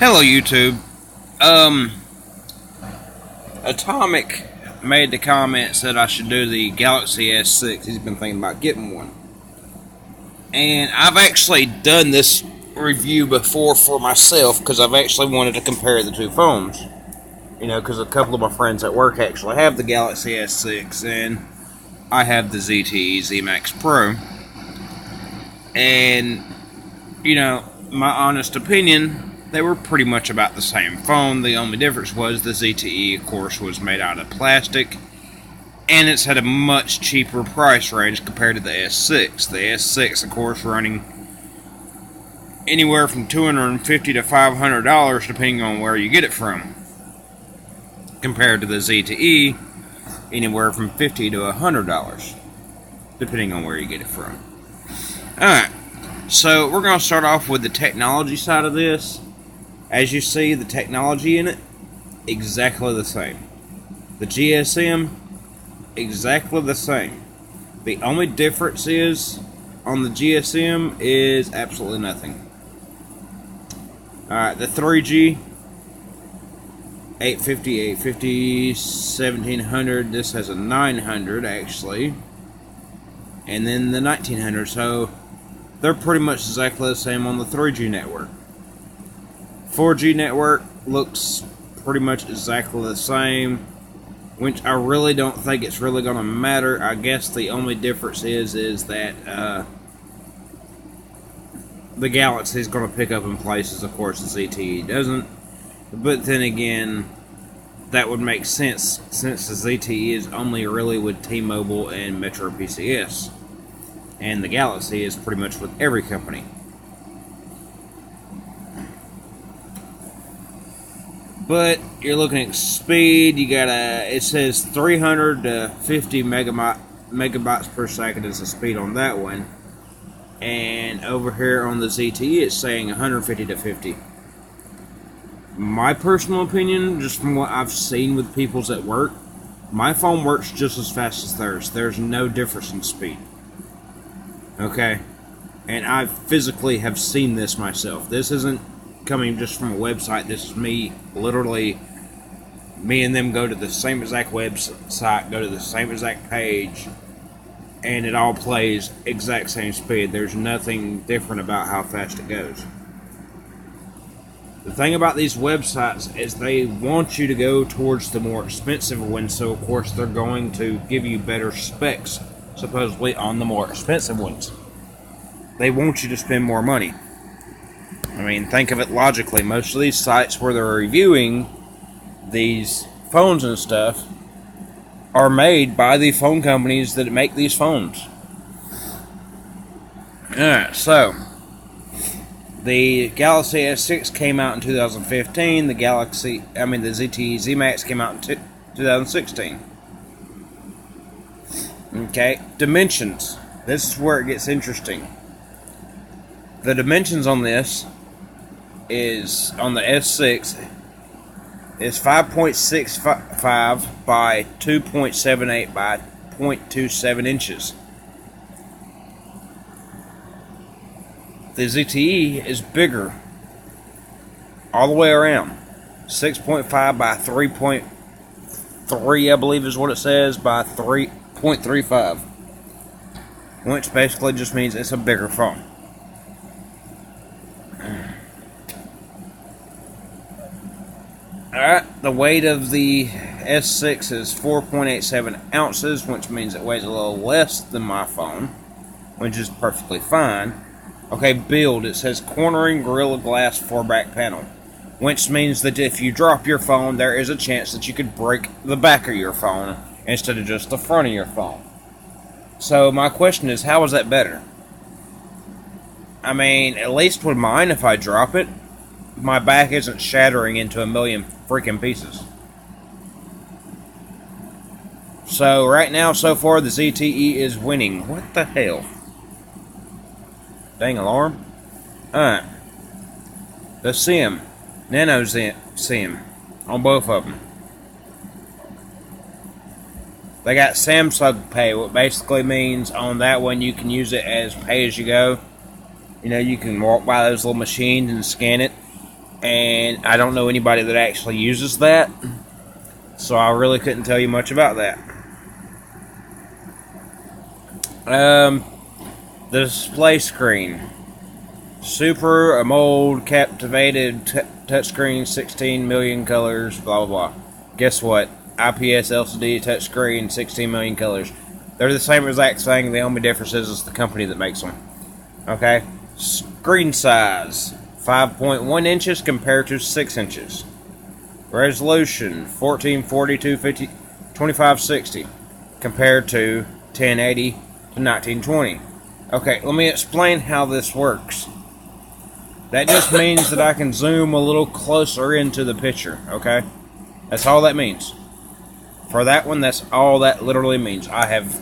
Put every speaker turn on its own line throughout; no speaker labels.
Hello, YouTube. Atomic made the comments that I should do the Galaxy S6. He's been thinking about getting one. And I've actually done this review before for myself because I've actually wanted to compare the two phones. You know, because a couple of my friends at work actually have the Galaxy S6 and I have the ZTE Z Max Pro. And, you know, my honest opinion, they were pretty much about the same phone. The only difference was the ZTE, of course, was made out of plastic, and it's had a much cheaper price range compared to the S6. The S6, of course, running anywhere from $250 to $500, depending on where you get it from, compared to the ZTE, anywhere from $50 to $100, depending on where you get it from. Alright, so we're going to start off with the technology side of this. As you see, the technology in it, exactly the same. The GSM, exactly the same. The only difference is, on the GSM, is absolutely nothing. Alright, the 3G, 850, 1700, this has a 900 actually, and then the 1900, so they're pretty much exactly the same on the 3G network. 4G network looks pretty much exactly the same, which I really don't think it's really going to matter. I guess the only difference is that the Galaxy is going to pick up in places, of course, the ZTE doesn't. But then again, that would make sense since the ZTE is only really with T-Mobile and Metro PCS. And the Galaxy is pretty much with every company. But you're looking at speed, you got it says 300 to 50 megabytes per second is the speed on that one. And over here on the ZTE, it's saying 150 to 50. My personal opinion, just from what I've seen with people's at work, my phone works just as fast as theirs. There's no difference in speed. Okay? And I physically have seen this myself. This isn't coming just from a website. This is me, literally, me and them go to the same exact website, go to the same exact page, and it all plays exact same speed. There's nothing different about how fast it goes. The thing about these websites is they want you to go towards the more expensive ones, so of course they're going to give you better specs, supposedly, on the more expensive ones. They want you to spend more money. I mean, think of it logically. Most of these sites where they're reviewing these phones and stuff are made by the phone companies that make these phones. Alright, so the Galaxy S6 came out in 2015. The ZTE Z Max came out in 2016. Okay, dimensions. This is where it gets interesting. The dimensions on this is, on the S6, is 5.65 by 2.78 by 0.27 inches. The ZTE is bigger all the way around. 6.5 by 3.3, I believe is what it says, by 3.35. Which basically just means it's a bigger phone. Alright, the weight of the S6 is 4.87 ounces, which means it weighs a little less than my phone, which is perfectly fine. Okay, build, it says cornering Gorilla Glass 4-back panel, which means that if you drop your phone, there is a chance that you could break the back of your phone instead of just the front of your phone. So my question is, how is that better? I mean, at least with mine, if I drop it, my back isn't shattering into a million freaking pieces. So right now, so far, the ZTE is winning. What the hell? Dang alarm. Alright. The SIM. Nano SIM. On both of them. They got Samsung Pay, what basically means on that one you can use it as pay as you go. You know, you can walk by those little machines and scan it. and I don't know anybody that actually uses that, so I really couldn't tell you much about that. The display screen. Super AMOLED captivated touchscreen, 16 million colors, blah blah blah. Guess what? IPS LCD touchscreen, 16 million colors. They're the same exact thing. The only difference is the company that makes them. Okay? Screen size, 5.1 inches compared to 6 inches. Resolution, 1440 to 2560 compared to 1080 to 1920. Okay, let me explain how this works. That just means that I can zoom a little closer into the picture, okay? That's all that means. For that one, that's all that literally means. I have...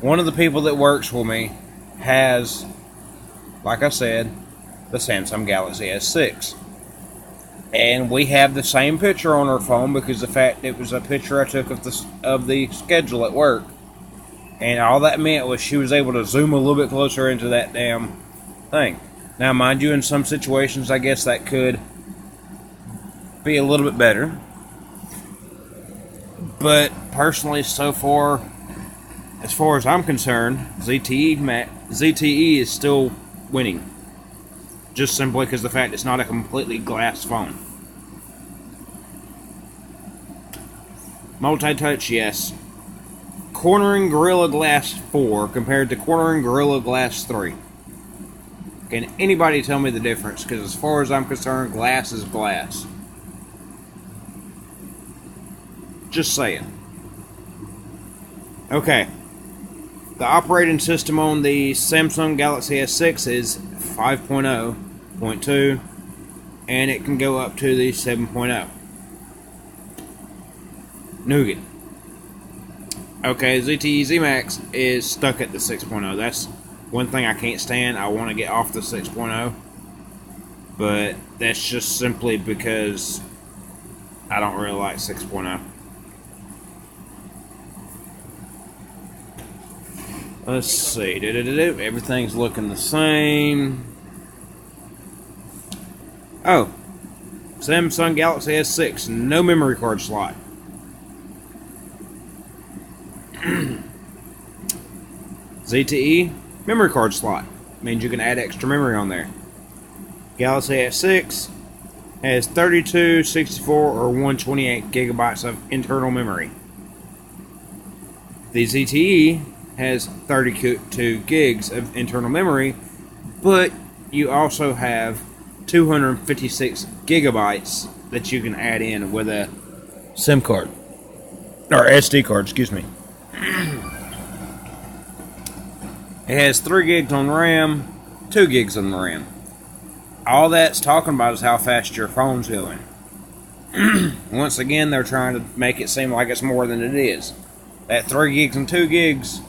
One of the people that works with me has, like I said, the Samsung Galaxy S6. And we have the same picture on our phone because the fact it was a picture I took of the schedule at work. And all that meant was she was able to zoom a little bit closer into that damn thing. Now, mind you, in some situations, I guess that could be a little bit better. But personally, so far, as far as I'm concerned, ZTE is still winning. Just simply because of the fact it's not a completely glass phone. Multi-touch, yes. Cornering Gorilla Glass 4 compared to Cornering Gorilla Glass 3. Can anybody tell me the difference? Because as far as I'm concerned, glass is glass. Just saying. Okay. The operating system on the Samsung Galaxy S6 is 5.0.2, and it can go up to the 7.0. Nougat. Okay, ZTE Z-Max is stuck at the 6.0. That's one thing I can't stand. I want to get off the 6.0, but that's just simply because I don't really like 6.0. Let's see. Everything's looking the same. Oh, Samsung Galaxy S6, no memory card slot. ZTE, memory card slot. Means you can add extra memory on there. Galaxy S6 has 32, 64, or 128 gigabytes of internal memory. The ZTE has 32 gigs of internal memory, but you also have 256 gigabytes that you can add in with a SIM card. Or SD card, excuse me. It has 3 gigs on RAM, 2 gigs on the RAM. All that's talking about is how fast your phone's going. Once again, they're trying to make it seem like it's more than it is. That 3 gigs and 2 gigs,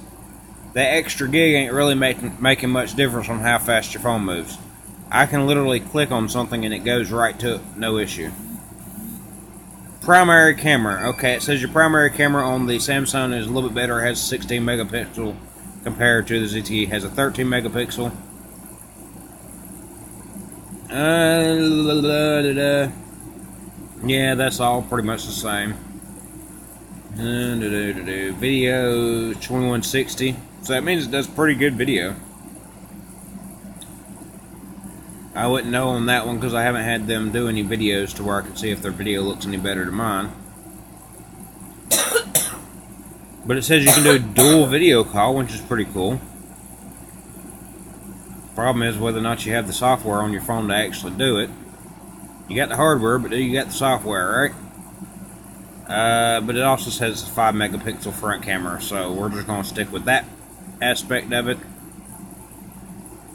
that extra gig ain't really making much difference on how fast your phone moves. I can literally click on something and it goes right to it, no issue. Primary camera. Okay, it says your primary camera on the Samsung is a little bit better. It has 16 megapixel compared to the ZTE. Has a 13 megapixel. Yeah, that's all pretty much the same. Video 2160. So that means it does pretty good video. I wouldn't know on that one because I haven't had them do any videos to where I can see if their video looks any better than mine. But it says you can do a dual video call, which is pretty cool. Problem is whether or not you have the software on your phone to actually do it. You got the hardware, but you got the software, right? But it also says it's a 5 megapixel front camera, so we're just going to stick with that aspect of it.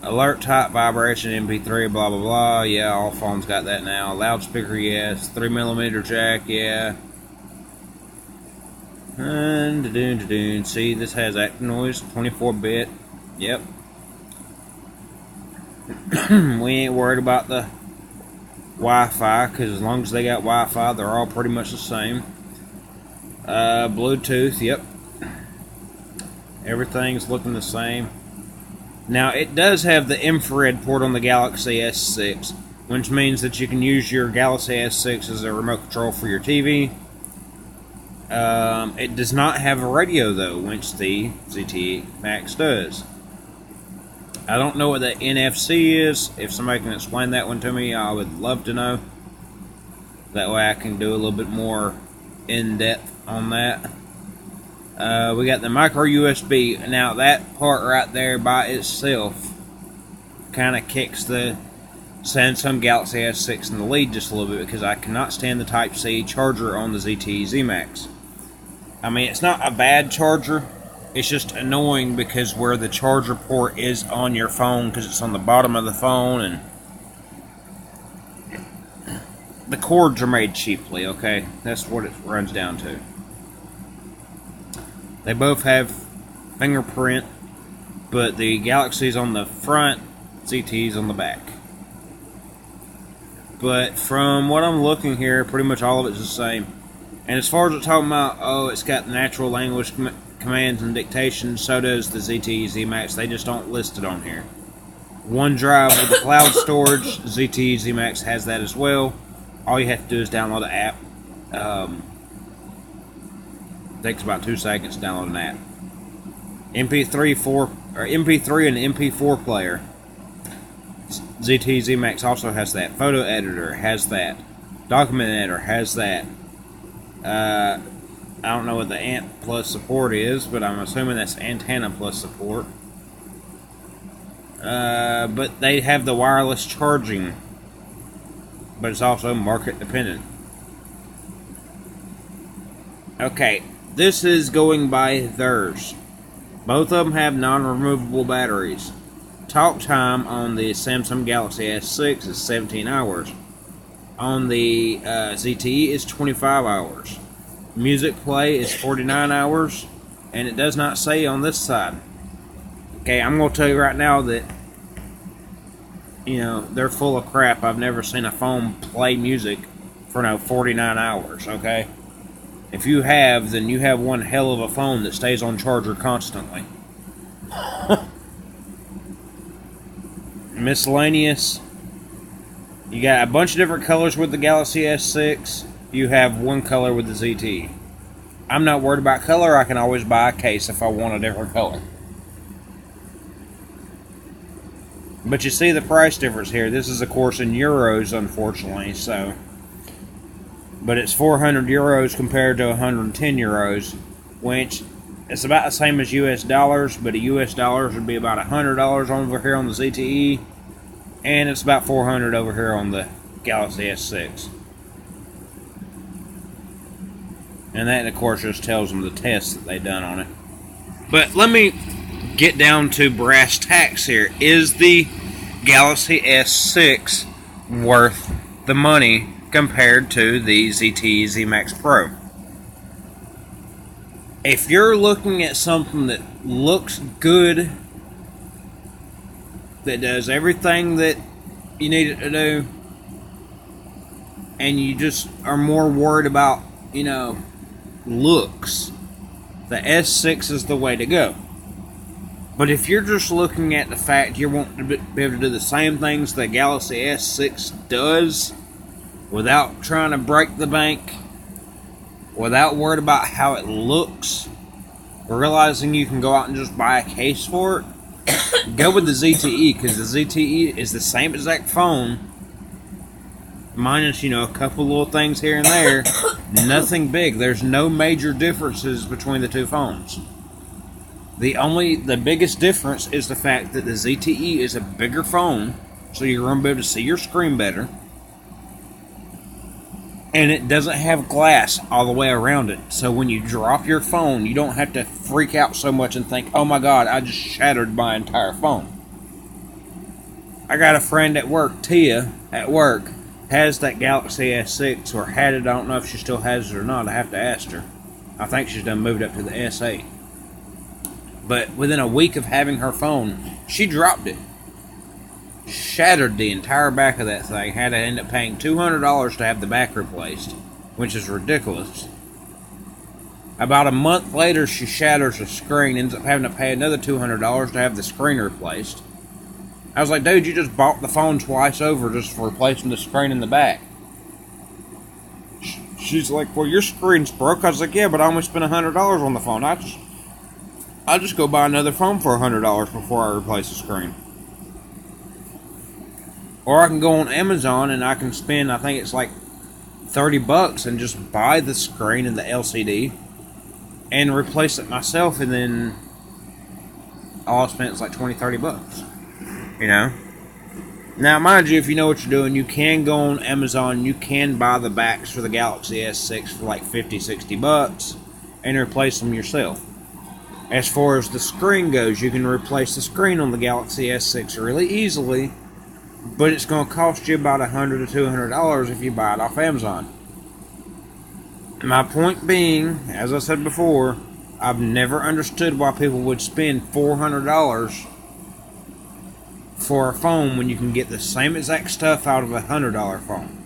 Alert type, vibration, MP3, blah blah blah. Yeah, all phones got that now. Loudspeaker, yes. 3mm jack, yeah. And see, this has active noise, 24-bit. Yep. We ain't worried about the Wi-Fi, because as long as they got Wi-Fi, they're all pretty much the same. Bluetooth, yep. Everything's looking the same. Now, it does have the infrared port on the Galaxy S6, which means that you can use your Galaxy S6 as a remote control for your TV. It does not have a radio though, which the ZTE Max does. I don't know what the NFC is. If somebody can explain that one to me, I would love to know. That way I can do a little bit more in-depth on that. We got the micro USB. Now that part right there by itself kind of kicks the Samsung Galaxy S6 in the lead just a little bit, because I cannot stand the Type-C charger on the ZTE Z Max. I mean, it's not a bad charger. It's just annoying because where the charger port is on your phone, because it's on the bottom of the phone, and the cords are made cheaply, okay? That's what it runs down to. They both have fingerprint, but the Galaxy's on the front, ZTE's on the back. But from what I'm looking here, pretty much all of it's the same. And as far as it's talking about, oh, it's got natural language commands and dictation, so does the ZTE Z Max. They just don't list it on here. OneDrive with the cloud storage, ZTE Z Max has that as well. All you have to do is download the app. Takes about 2 seconds to download an app. MP3 and MP4 player. ZTE Z Max also has that. Photo editor has that. Document editor has that. I don't know what the Ant Plus support is, but I'm assuming that's Antenna Plus support. But they have the wireless charging, but it's also market dependent. Okay, this is going by theirs. Both of them have non-removable batteries. Talk time on the Samsung Galaxy S6 is 17 hours. On the ZTE is 25 hours. Music play is 49 hours, and it does not say on this side. Okay, I'm going to tell you right now that, you know, they're full of crap. I've never seen a phone play music for 49 hours, okay? If you have, then you have one hell of a phone that stays on charger constantly. Miscellaneous. You got a bunch of different colors with the Galaxy S6. You have one color with the ZTE. I'm not worried about color. I can always buy a case if I want a different color. But you see the price difference here. This is, of course, in euros, unfortunately. So, but it's 400 euros compared to 110 euros, which it's about the same as US dollars, but a US dollars would be about $100 over here on the ZTE, and it's about 400 over here on the Galaxy S6. And that, of course, just tells them the tests that they've done on it. But let me get down to brass tacks here. Is the Galaxy S6 worth the money compared to the ZTE Z Max Pro? If you're looking at something that looks good, that does everything that you need it to do, and you just are more worried about, you know, looks, the S6 is the way to go. But if you're just looking at the fact you want to be able to do the same things the Galaxy S6 does without trying to break the bank, without worried about how it looks, realizing you can go out and just buy a case for it, go with the ZTE, because the ZTE is the same exact phone, minus, you know, a couple little things here and there. Nothing big. There's no major differences between the two phones. The biggest difference is the fact that the ZTE is a bigger phone, so you're going to be able to see your screen better. And it doesn't have glass all the way around it. So when you drop your phone, you don't have to freak out so much and think, oh my God, I just shattered my entire phone. I got a friend at work, Tia, at work, has that Galaxy S6, or had it. I don't know if she still has it or not. I have to ask her. I think she's done moved up to the S8. But within a week of having her phone, she dropped it. Shattered the entire back of that thing. Had to end up paying $200 to have the back replaced, which is ridiculous. About a month later, she shatters the screen, ends up having to pay another $200 to have the screen replaced. I was like, dude, you just bought the phone twice over just for replacing the screen in the back. She's like, well, your screen's broke. I was like, yeah, but I only spent $100 on the phone. I'll just go buy another phone for $100 before I replace the screen. Or I can go on Amazon and I can spend, I think it's like $30 and just buy the screen and the LCD and replace it myself, and then all I spent is like $20-$30. You know? Now, mind you, if you know what you're doing, you can go on Amazon, you can buy the backs for the Galaxy S6 for like $50-$60 and replace them yourself. As far as the screen goes, you can replace the screen on the Galaxy S6 really easily, but it's going to cost you about $100 to $200 if you buy it off Amazon. My point being, as I said before, I've never understood why people would spend $400 for a phone when you can get the same exact stuff out of a $100 phone.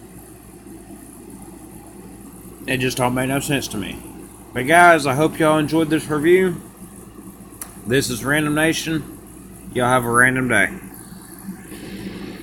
It just don't make no sense to me. But guys, I hope y'all enjoyed this review. This is Random Nation. Y'all have a random day.